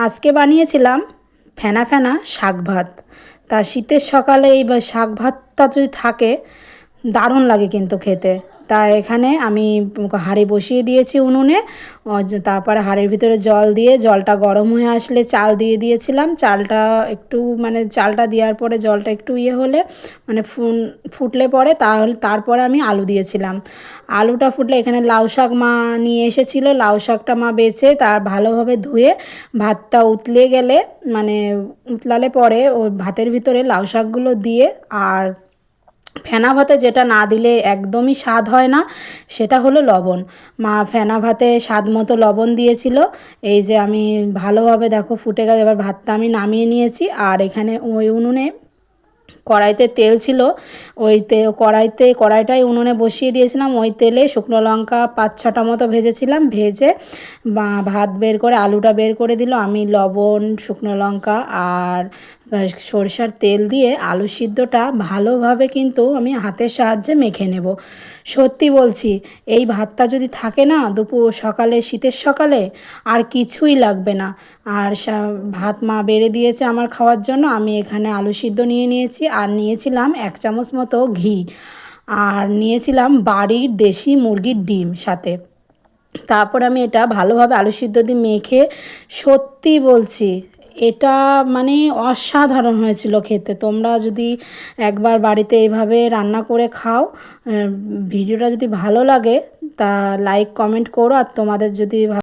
আজকে বানিয়েছিলাম ফেনা ফেনা শাক ভাত। তা শীতের সকালে এই শাক ভাতটা যদি থাকে দারুণ লাগে কিন্তু খেতে। তা এখানে আমি হাঁড়ি বসিয়ে দিয়েছি উনুনে। তারপরে হাঁড়ির ভিতরে জল দিয়ে জলটা গরম হয়ে আসলে চাল দিয়ে দিয়েছিলাম। চালটা একটু মানে চালটা দেওয়ার পরে জলটা একটু হলে মানে ফুটলে পরে তারপরে আমি আলু দিয়েছিলাম। আলুটা ফুটলে এখানে লাউ শাক মা নিয়ে এসেছিলো। লাউ শাকটা মা বেছে তার ভালোভাবে ধুয়ে ভাতটা উতলে গেলে মানে উতলালে পরে ওই ভাতের ভিতরে লাউ শাকগুলো দিয়ে আর ফেনা ভাতে যেটা না দিলে একদমই স্বাদ হয় না সেটা হলো লবণ। মা ফেনা ভাতে স্বাদ মতো লবণ দিয়েছিল। এই যে আমি ভালোভাবে দেখো ফুটে গেছে, এবার ভাতটা আমি নামিয়ে নিয়েছি। আর এখানে ওই উনুনে কড়াইতে তেল ছিল, ওই কড়াইটাই উনুনে বসিয়ে দিয়েছিলাম। ওই তেলে শুকনো লঙ্কা 5-6টা মতো ভেজেছিলাম। ভেজে ভাত বের করে আলুটা বের করে দিল। আমি লবণ, শুকনো লঙ্কা আর সরষার তেল দিয়ে আলু সিদ্ধটা ভালোভাবে কিন্তু আমি হাতের সাহায্যে মেখে নেব। সত্যি বলছি, এই ভাতটা যদি থাকে না সকালে, শীতের সকালে আর কিছুই লাগবে না। আর ভাত মা বেড়ে দিয়েছে আমার খাওয়ার জন্য। আমি এখানে আলু সিদ্ধ নিয়ে নিয়েছি আর নিয়েছিলাম 1 চামচ মতো ঘি আর নিয়েছিলাম বাড়ির দেশি মুরগির ডিম সাথে। তারপর আমি এটা ভালোভাবে আলু সিদ্ধ দিয়ে মেখে, সত্যি বলছি এটা মানে অসাধারণ হয়েছিল খেতে। তোমরা যদি একবার বাড়িতে এইভাবে রান্না করে খাও, ভিডিওটা যদি ভালো লাগে তা লাইক কমেন্ট করো। আর তোমাদের যদি